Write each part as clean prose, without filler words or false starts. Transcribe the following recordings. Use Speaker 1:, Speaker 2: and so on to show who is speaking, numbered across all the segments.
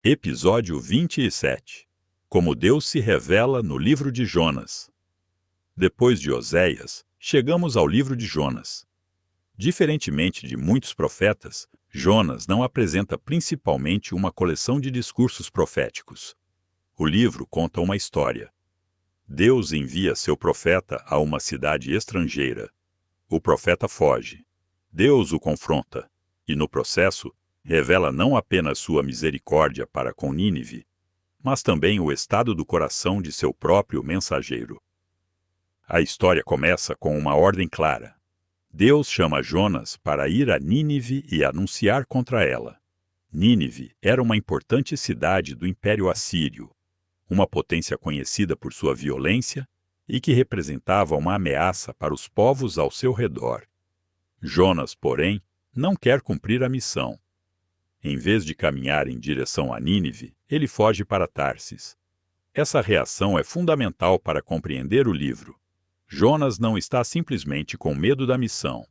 Speaker 1: Episódio 27. Como Deus se revela no livro de Jonas. Depois de Oséias, chegamos ao livro de Jonas. Diferentemente de muitos profetas, Jonas não apresenta principalmente uma coleção de discursos proféticos. O livro conta uma história. Deus envia seu profeta a uma cidade estrangeira. O profeta foge. Deus o confronta, e no processo, revela não apenas sua misericórdia para com Nínive, mas também o estado do coração de seu próprio mensageiro. A história começa com uma ordem clara. Deus chama Jonas para ir a Nínive e anunciar contra ela. Nínive era uma importante cidade do Império Assírio, uma potência conhecida por sua violência e que representava uma ameaça para os povos ao seu redor. Jonas, porém, não quer cumprir a missão. Em vez de caminhar em direção a Nínive, ele foge para Tarsis. Essa reação é fundamental para compreender o livro. Jonas não está simplesmente com medo da missão.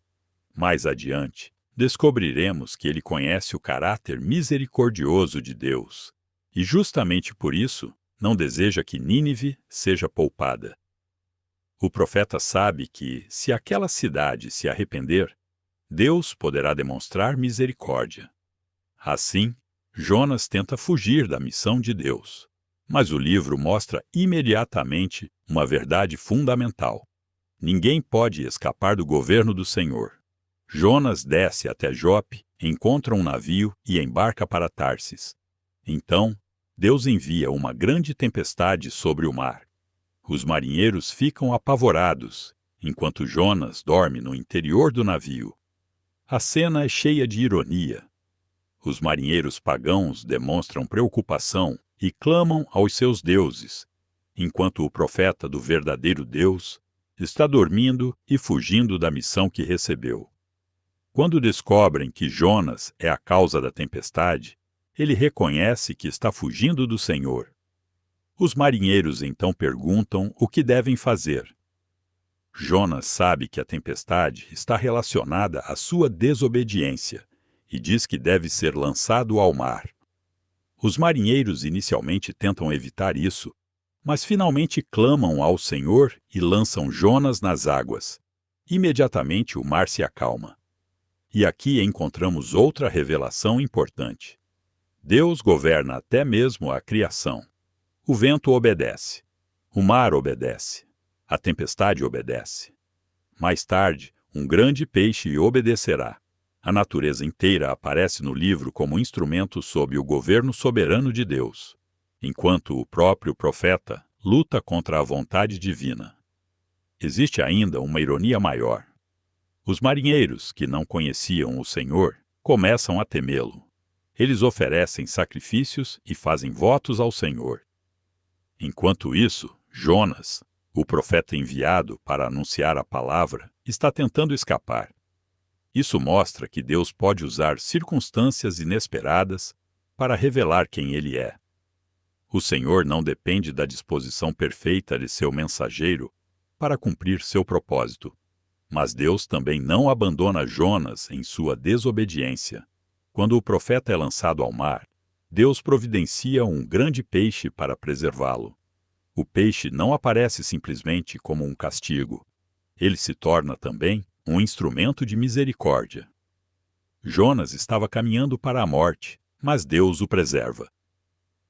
Speaker 1: Mais adiante, descobriremos que ele conhece o caráter misericordioso de Deus, e justamente por isso não deseja que Nínive seja poupada. O profeta sabe que, se aquela cidade se arrepender, Deus poderá demonstrar misericórdia. Assim, Jonas tenta fugir da missão de Deus. Mas o livro mostra imediatamente uma verdade fundamental. Ninguém pode escapar do governo do Senhor. Jonas desce até Jope, encontra um navio e embarca para Tarsis. Então, Deus envia uma grande tempestade sobre o mar. Os marinheiros ficam apavorados, enquanto Jonas dorme no interior do navio. A cena é cheia de ironia. Os marinheiros pagãos demonstram preocupação e clamam aos seus deuses, enquanto o profeta do verdadeiro Deus está dormindo e fugindo da missão que recebeu. Quando descobrem que Jonas é a causa da tempestade, ele reconhece que está fugindo do Senhor. Os marinheiros então perguntam o que devem fazer. Jonas sabe que a tempestade está relacionada à sua desobediência e diz que deve ser lançado ao mar. Os marinheiros inicialmente tentam evitar isso, mas finalmente clamam ao Senhor e lançam Jonas nas águas. Imediatamente o mar se acalma. E aqui encontramos outra revelação importante. Deus governa até mesmo a criação. O vento obedece. O mar obedece. A tempestade obedece. Mais tarde, um grande peixe obedecerá. A natureza inteira aparece no livro como instrumento sob o governo soberano de Deus, enquanto o próprio profeta luta contra a vontade divina. Existe ainda uma ironia maior. Os marinheiros, que não conheciam o Senhor, começam a temê-lo. Eles oferecem sacrifícios e fazem votos ao Senhor. Enquanto isso, Jonas, o profeta enviado para anunciar a palavra, está tentando escapar. Isso mostra que Deus pode usar circunstâncias inesperadas para revelar quem Ele é. O Senhor não depende da disposição perfeita de seu mensageiro para cumprir seu propósito. Mas Deus também não abandona Jonas em sua desobediência. Quando o profeta é lançado ao mar, Deus providencia um grande peixe para preservá-lo. O peixe não aparece simplesmente como um castigo. Ele se torna também um instrumento de misericórdia. Jonas estava caminhando para a morte, mas Deus o preserva.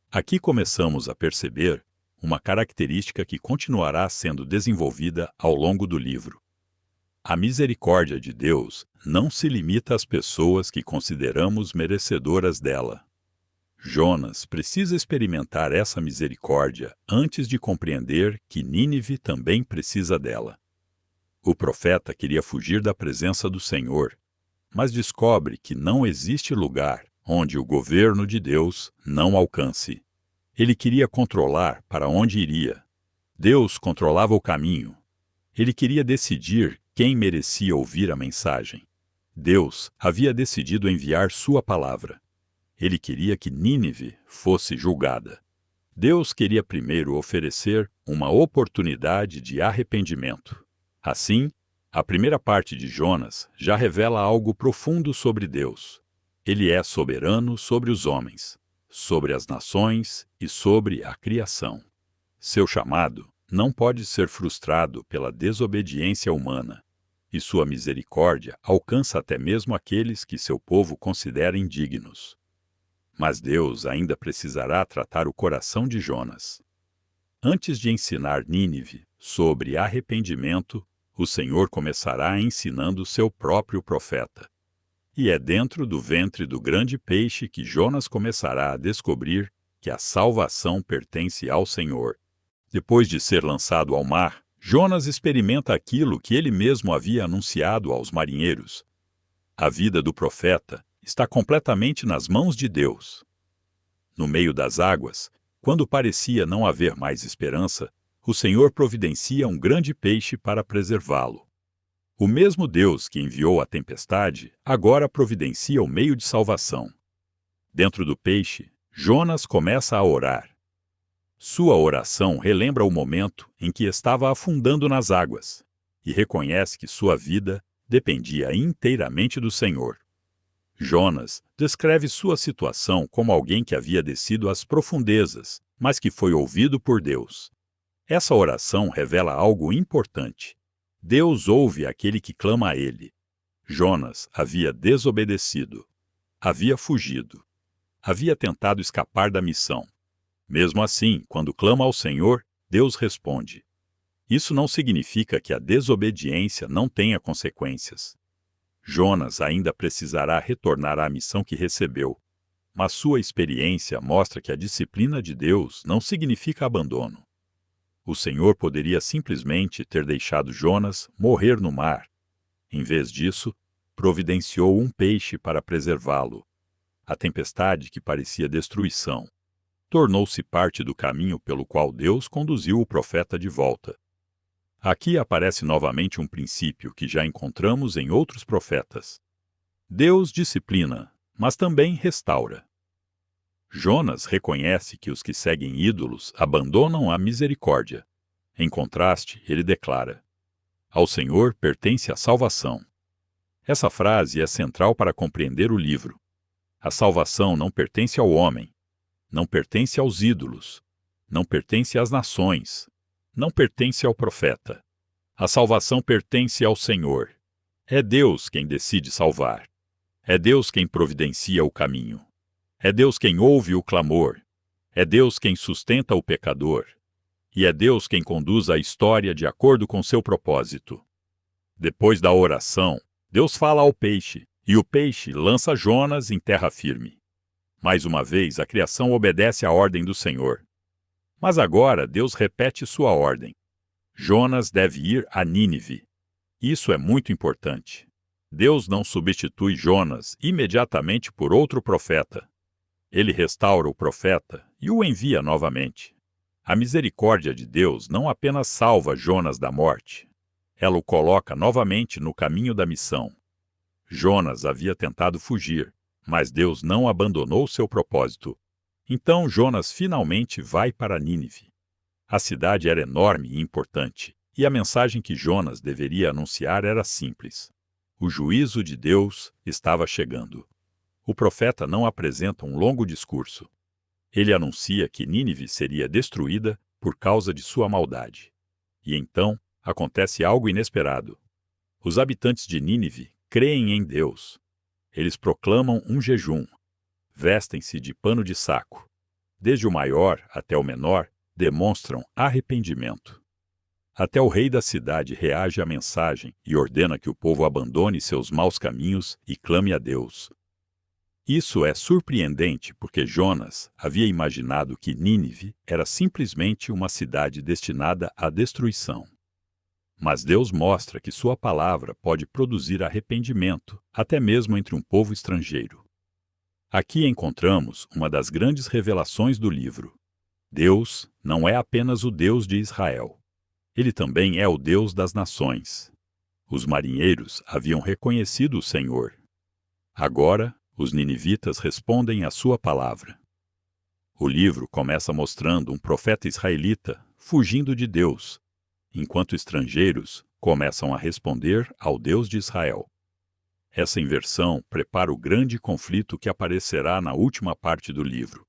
Speaker 1: Aqui começamos a perceber uma característica que continuará sendo desenvolvida ao longo do livro. A misericórdia de Deus não se limita às pessoas que consideramos merecedoras dela. Jonas precisa experimentar essa misericórdia antes de compreender que Nínive também precisa dela. O profeta queria fugir da presença do Senhor, mas descobre que não existe lugar onde o governo de Deus não alcance. Ele queria controlar para onde iria. Deus controlava o caminho. Ele queria decidir quem merecia ouvir a mensagem. Deus havia decidido enviar sua palavra. Ele queria que Nínive fosse julgada. Deus queria primeiro oferecer uma oportunidade de arrependimento. Assim, a primeira parte de Jonas já revela algo profundo sobre Deus. Ele é soberano sobre os homens. sobre as nações e sobre a criação. Seu chamado não pode ser frustrado pela desobediência humana, e sua misericórdia alcança até mesmo aqueles que seu povo considera indignos. Mas Deus ainda precisará tratar o coração de Jonas. Antes de ensinar Nínive sobre arrependimento, o Senhor começará ensinando seu próprio profeta. E é dentro do ventre do grande peixe que Jonas começará a descobrir que a salvação pertence ao Senhor. Depois de ser lançado ao mar, Jonas experimenta aquilo que ele mesmo havia anunciado aos marinheiros. A vida do profeta está completamente nas mãos de Deus. No meio das águas, quando parecia não haver mais esperança, o Senhor providencia um grande peixe para preservá-lo. O mesmo Deus que enviou a tempestade agora providencia o meio de salvação. Dentro do peixe, Jonas começa a orar. Sua oração relembra o momento em que estava afundando nas águas e reconhece que sua vida dependia inteiramente do Senhor. Jonas descreve sua situação como alguém que havia descido às profundezas, mas que foi ouvido por Deus. Essa oração revela algo importante. Deus ouve aquele que clama a ele. Jonas havia desobedecido, havia fugido, havia tentado escapar da missão. Mesmo assim, quando clama ao Senhor, Deus responde. Isso não significa que a desobediência não tenha consequências. Jonas ainda precisará retornar à missão que recebeu, mas sua experiência mostra que a disciplina de Deus não significa abandono. O Senhor poderia simplesmente ter deixado Jonas morrer no mar. Em vez disso, providenciou um peixe para preservá-lo. A tempestade que parecia destruição tornou-se parte do caminho pelo qual Deus conduziu o profeta de volta. Aqui aparece novamente um princípio que já encontramos em outros profetas. Deus disciplina, mas também restaura. Jonas reconhece que os que seguem ídolos abandonam a misericórdia. Em contraste, ele declara: ao Senhor pertence a salvação. Essa frase é central para compreender o livro. A salvação não pertence ao homem, não pertence aos ídolos, não pertence às nações, não pertence ao profeta. A salvação pertence ao Senhor. É Deus quem decide salvar. É Deus quem providencia o caminho. É Deus quem ouve o clamor. É Deus quem sustenta o pecador. E é Deus quem conduz a história de acordo com seu propósito. Depois da oração, Deus fala ao peixe, e o peixe lança Jonas em terra firme. Mais uma vez, a criação obedece à ordem do Senhor. Mas agora Deus repete sua ordem. Jonas deve ir a Nínive. Isso é muito importante. Deus não substitui Jonas imediatamente por outro profeta. Ele restaura o profeta e o envia novamente. A misericórdia de Deus não apenas salva Jonas da morte, ela o coloca novamente no caminho da missão. Jonas havia tentado fugir, mas Deus não abandonou seu propósito. Então Jonas finalmente vai para Nínive. A cidade era enorme e importante, e a mensagem que Jonas deveria anunciar era simples. O juízo de Deus estava chegando. O profeta não apresenta um longo discurso. Ele anuncia que Nínive seria destruída por causa de sua maldade. E então acontece algo inesperado. Os habitantes de Nínive creem em Deus. Eles proclamam um jejum. Vestem-se de pano de saco. Desde o maior até o menor, demonstram arrependimento. Até o rei da cidade reage à mensagem e ordena que o povo abandone seus maus caminhos e clame a Deus. Isso é surpreendente porque Jonas havia imaginado que Nínive era simplesmente uma cidade destinada à destruição. Mas Deus mostra que sua palavra pode produzir arrependimento, até mesmo entre um povo estrangeiro. Aqui encontramos uma das grandes revelações do livro. Deus não é apenas o Deus de Israel. Ele também é o Deus das nações. Os marinheiros haviam reconhecido o Senhor. Agora, os ninivitas respondem à sua palavra. O livro começa mostrando um profeta israelita fugindo de Deus, enquanto estrangeiros começam a responder ao Deus de Israel. Essa inversão prepara o grande conflito que aparecerá na última parte do livro.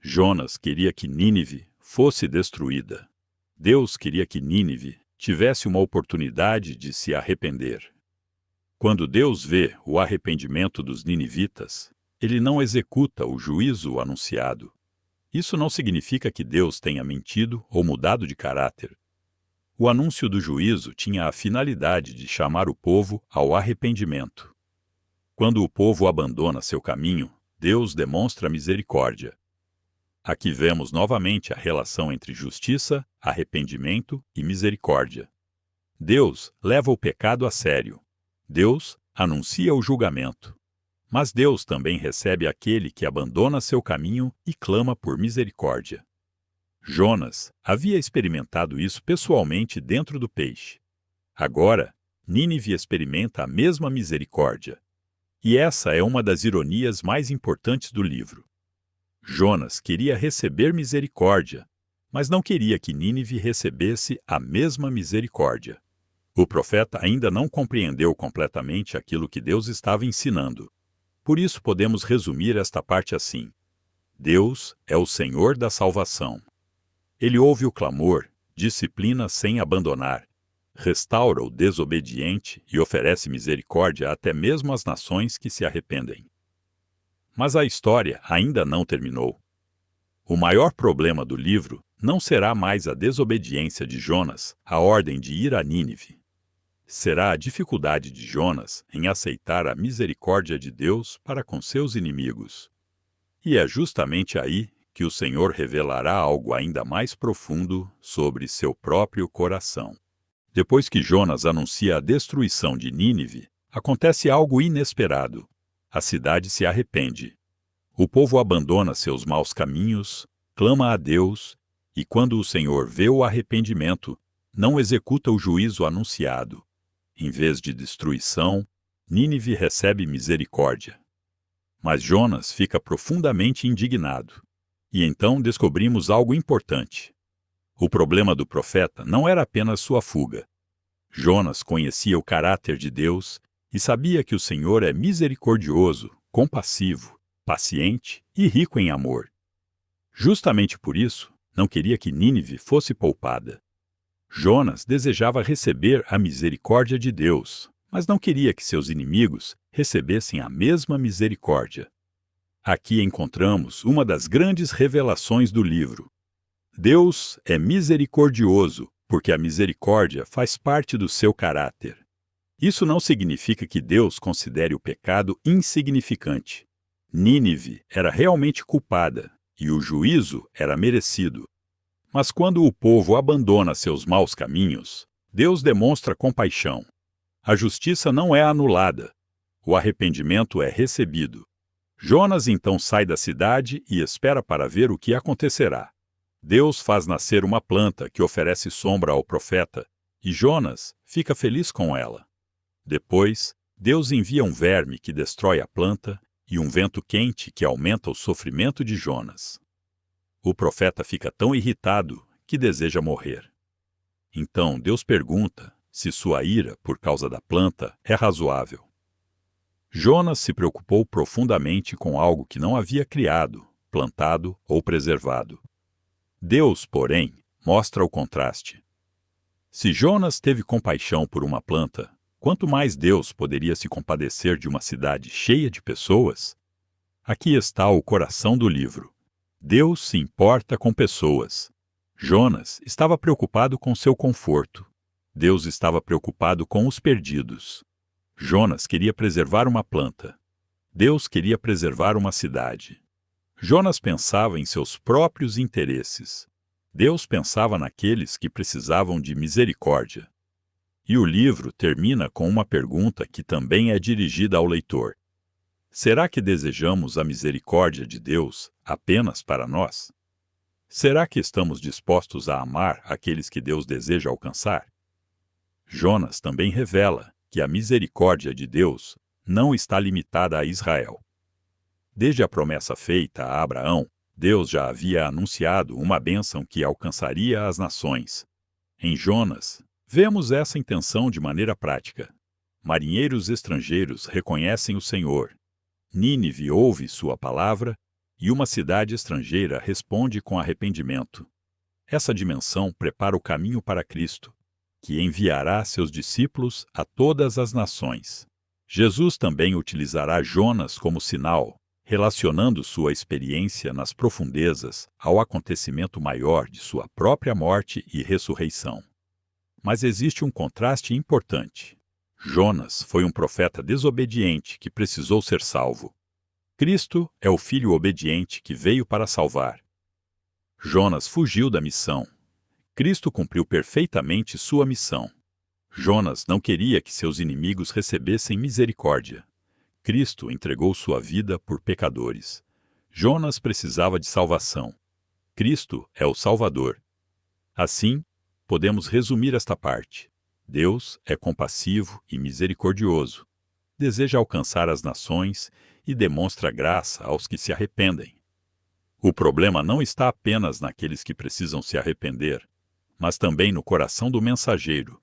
Speaker 1: Jonas queria que Nínive fosse destruída. Deus queria que Nínive tivesse uma oportunidade de se arrepender. Quando Deus vê o arrependimento dos ninivitas, ele não executa o juízo anunciado. Isso não significa que Deus tenha mentido ou mudado de caráter. O anúncio do juízo tinha a finalidade de chamar o povo ao arrependimento. Quando o povo abandona seu caminho, Deus demonstra misericórdia. Aqui vemos novamente a relação entre justiça, arrependimento e misericórdia. Deus leva o pecado a sério. Deus anuncia o julgamento. Mas Deus também recebe aquele que abandona seu caminho e clama por misericórdia. Jonas havia experimentado isso pessoalmente dentro do peixe. Agora, Nínive experimenta a mesma misericórdia. E essa é uma das ironias mais importantes do livro. Jonas queria receber misericórdia, mas não queria que Nínive recebesse a mesma misericórdia. O profeta ainda não compreendeu completamente aquilo que Deus estava ensinando. Por isso podemos resumir esta parte assim: Deus é o Senhor da salvação. Ele ouve o clamor, disciplina sem abandonar, restaura o desobediente e oferece misericórdia até mesmo às nações que se arrependem. Mas a história ainda não terminou. O maior problema do livro não será mais a desobediência de Jonas à ordem de ir a Nínive. Será a dificuldade de Jonas em aceitar a misericórdia de Deus para com seus inimigos. E é justamente aí que o Senhor revelará algo ainda mais profundo sobre seu próprio coração. Depois que Jonas anuncia a destruição de Nínive, acontece algo inesperado. A cidade se arrepende. O povo abandona seus maus caminhos, clama a Deus, e quando o Senhor vê o arrependimento, não executa o juízo anunciado. Em vez de destruição, Nínive recebe misericórdia. Mas Jonas fica profundamente indignado. E então descobrimos algo importante. O problema do profeta não era apenas sua fuga. Jonas conhecia o caráter de Deus e sabia que o Senhor é misericordioso, compassivo, paciente e rico em amor. Justamente por isso, não queria que Nínive fosse poupada. Jonas desejava receber a misericórdia de Deus, mas não queria que seus inimigos recebessem a mesma misericórdia. Aqui encontramos uma das grandes revelações do livro. Deus é misericordioso, porque a misericórdia faz parte do seu caráter. Isso não significa que Deus considere o pecado insignificante. Nínive era realmente culpada, e o juízo era merecido. Mas quando o povo abandona seus maus caminhos, Deus demonstra compaixão. A justiça não é anulada. O arrependimento é recebido. Jonas então sai da cidade e espera para ver o que acontecerá. Deus faz nascer uma planta que oferece sombra ao profeta, e Jonas fica feliz com ela. Depois, Deus envia um verme que destrói a planta e um vento quente que aumenta o sofrimento de Jonas. O profeta fica tão irritado que deseja morrer. Então Deus pergunta se sua ira por causa da planta é razoável. Jonas se preocupou profundamente com algo que não havia criado, plantado ou preservado. Deus, porém, mostra o contraste. Se Jonas teve compaixão por uma planta, quanto mais Deus poderia se compadecer de uma cidade cheia de pessoas? Aqui está o coração do livro. Deus se importa com pessoas. Jonas estava preocupado com seu conforto. Deus estava preocupado com os perdidos. Jonas queria preservar uma planta. Deus queria preservar uma cidade. Jonas pensava em seus próprios interesses. Deus pensava naqueles que precisavam de misericórdia. E o livro termina com uma pergunta que também é dirigida ao leitor. Será que desejamos a misericórdia de Deus apenas para nós? Será que estamos dispostos a amar aqueles que Deus deseja alcançar? Jonas também revela que a misericórdia de Deus não está limitada a Israel. Desde a promessa feita a Abraão, Deus já havia anunciado uma bênção que alcançaria as nações. Em Jonas, vemos essa intenção de maneira prática. Marinheiros estrangeiros reconhecem o Senhor. Nínive ouve sua palavra e uma cidade estrangeira responde com arrependimento. Essa dimensão prepara o caminho para Cristo, que enviará seus discípulos a todas as nações. Jesus também utilizará Jonas como sinal, relacionando sua experiência nas profundezas ao acontecimento maior de sua própria morte e ressurreição. Mas existe um contraste importante. Jonas foi um profeta desobediente que precisou ser salvo. Cristo é o filho obediente que veio para salvar. Jonas fugiu da missão. Cristo cumpriu perfeitamente sua missão. Jonas não queria que seus inimigos recebessem misericórdia. Cristo entregou sua vida por pecadores. Jonas precisava de salvação. Cristo é o Salvador. Assim, podemos resumir esta parte. Deus é compassivo e misericordioso. Deseja alcançar as nações e demonstra graça aos que se arrependem. O problema não está apenas naqueles que precisam se arrepender, mas também no coração do mensageiro,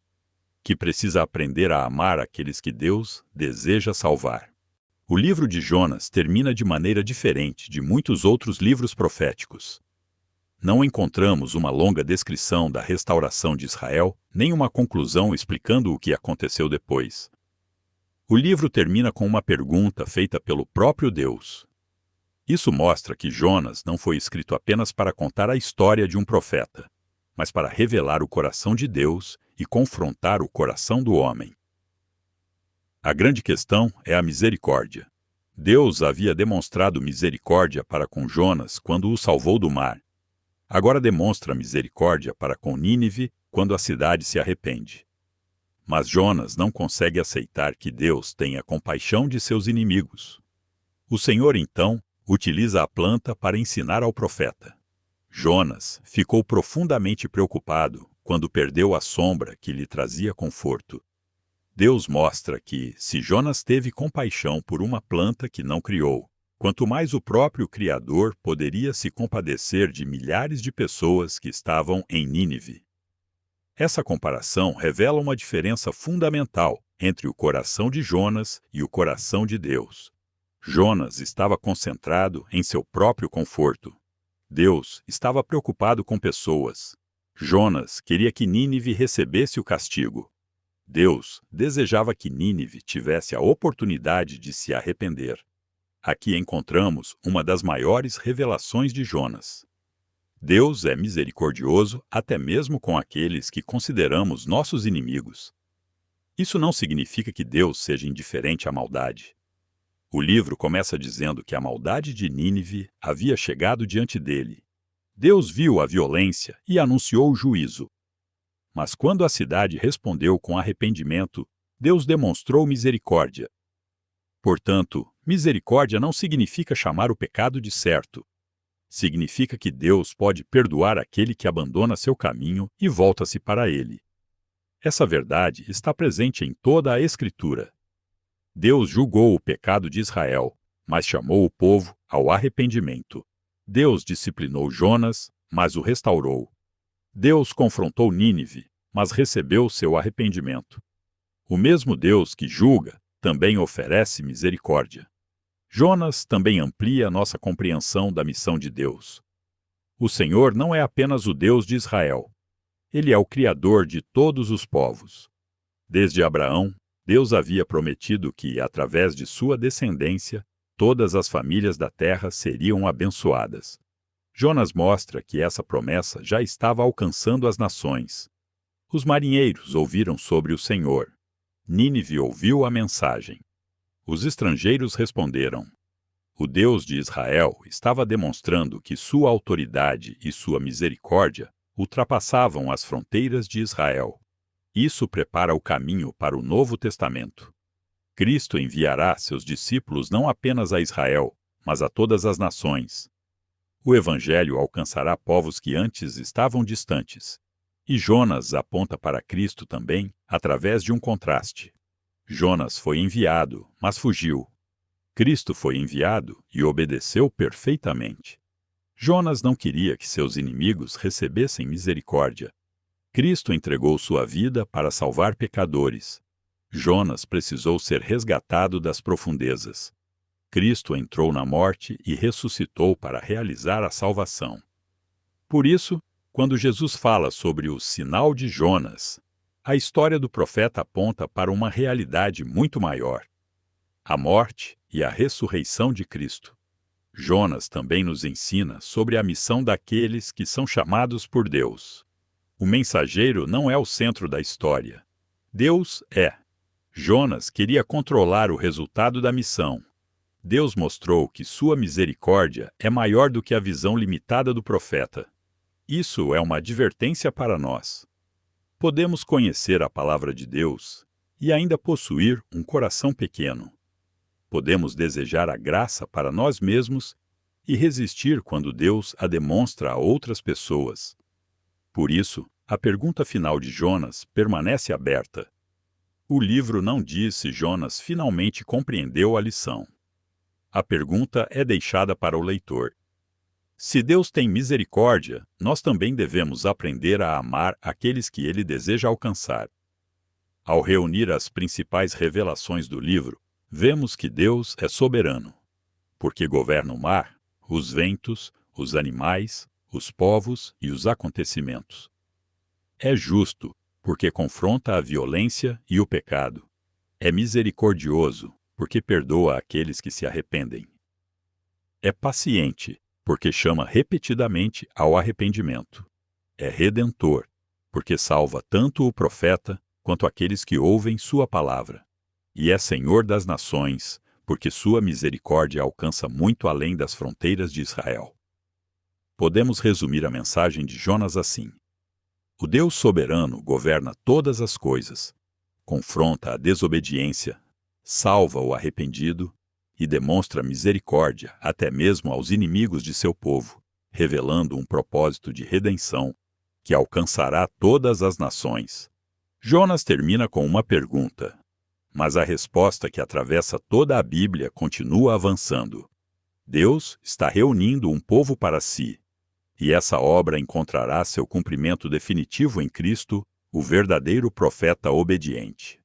Speaker 1: que precisa aprender a amar aqueles que Deus deseja salvar. O livro de Jonas termina de maneira diferente de muitos outros livros proféticos. Não encontramos uma longa descrição da restauração de Israel, nem uma conclusão explicando o que aconteceu depois. O livro termina com uma pergunta feita pelo próprio Deus. Isso mostra que Jonas não foi escrito apenas para contar a história de um profeta, mas para revelar o coração de Deus e confrontar o coração do homem. A grande questão é a misericórdia. Deus havia demonstrado misericórdia para com Jonas quando o salvou do mar. Agora demonstra misericórdia para com Nínive quando a cidade se arrepende. Mas Jonas não consegue aceitar que Deus tenha compaixão de seus inimigos. O Senhor, então, utiliza a planta para ensinar ao profeta. Jonas ficou profundamente preocupado quando perdeu a sombra que lhe trazia conforto. Deus mostra que, se Jonas teve compaixão por uma planta que não criou, quanto mais o próprio Criador poderia se compadecer de milhares de pessoas que estavam em Nínive. Essa comparação revela uma diferença fundamental entre o coração de Jonas e o coração de Deus. Jonas estava concentrado em seu próprio conforto. Deus estava preocupado com pessoas. Jonas queria que Nínive recebesse o castigo. Deus desejava que Nínive tivesse a oportunidade de se arrepender. Aqui encontramos uma das maiores revelações de Jonas. Deus é misericordioso até mesmo com aqueles que consideramos nossos inimigos. Isso não significa que Deus seja indiferente à maldade. O livro começa dizendo que a maldade de Nínive havia chegado diante dele. Deus viu a violência e anunciou o juízo. Mas quando a cidade respondeu com arrependimento, Deus demonstrou misericórdia. Portanto, misericórdia não significa chamar o pecado de certo. Significa que Deus pode perdoar aquele que abandona seu caminho e volta-se para ele. Essa verdade está presente em toda a Escritura. Deus julgou o pecado de Israel, mas chamou o povo ao arrependimento. Deus disciplinou Jonas, mas o restaurou. Deus confrontou Nínive, mas recebeu seu arrependimento. O mesmo Deus que julga também oferece misericórdia. Jonas também amplia nossa compreensão da missão de Deus. O Senhor não é apenas o Deus de Israel. Ele é o Criador de todos os povos. Desde Abraão, Deus havia prometido que, através de sua descendência, todas as famílias da terra seriam abençoadas. Jonas mostra que essa promessa já estava alcançando as nações. Os marinheiros ouviram sobre o Senhor. Nínive ouviu a mensagem. Os estrangeiros responderam. O Deus de Israel estava demonstrando que sua autoridade e sua misericórdia ultrapassavam as fronteiras de Israel. Isso prepara o caminho para o Novo Testamento. Cristo enviará seus discípulos não apenas a Israel, mas a todas as nações. O Evangelho alcançará povos que antes estavam distantes. E Jonas aponta para Cristo também através de um contraste. Jonas foi enviado, mas fugiu. Cristo foi enviado e obedeceu perfeitamente. Jonas não queria que seus inimigos recebessem misericórdia. Cristo entregou sua vida para salvar pecadores. Jonas precisou ser resgatado das profundezas. Cristo entrou na morte e ressuscitou para realizar a salvação. Por isso, quando Jesus fala sobre o sinal de Jonas, a história do profeta aponta para uma realidade muito maior: a morte e a ressurreição de Cristo. Jonas também nos ensina sobre a missão daqueles que são chamados por Deus. O mensageiro não é o centro da história. Deus é. Jonas queria controlar o resultado da missão. Deus mostrou que sua misericórdia é maior do que a visão limitada do profeta. Isso é uma advertência para nós. Podemos conhecer a palavra de Deus e ainda possuir um coração pequeno. Podemos desejar a graça para nós mesmos e resistir quando Deus a demonstra a outras pessoas. Por isso, a pergunta final de Jonas permanece aberta. O livro não diz se Jonas finalmente compreendeu a lição. A pergunta é deixada para o leitor. Se Deus tem misericórdia, nós também devemos aprender a amar aqueles que Ele deseja alcançar. Ao reunir as principais revelações do livro, vemos que Deus é soberano, porque governa o mar, os ventos, os animais, os povos e os acontecimentos. É justo, porque confronta a violência e o pecado. É misericordioso, porque perdoa aqueles que se arrependem. É paciente, porque chama repetidamente ao arrependimento. É redentor, porque salva tanto o profeta quanto aqueles que ouvem sua palavra. E é Senhor das nações, porque sua misericórdia alcança muito além das fronteiras de Israel. Podemos resumir a mensagem de Jonas assim: o Deus soberano governa todas as coisas, confronta a desobediência, salva o arrependido e demonstra misericórdia até mesmo aos inimigos de seu povo, revelando um propósito de redenção que alcançará todas as nações. Jonas termina com uma pergunta, mas a resposta que atravessa toda a Bíblia continua avançando. Deus está reunindo um povo para si, e essa obra encontrará seu cumprimento definitivo em Cristo, o verdadeiro profeta obediente.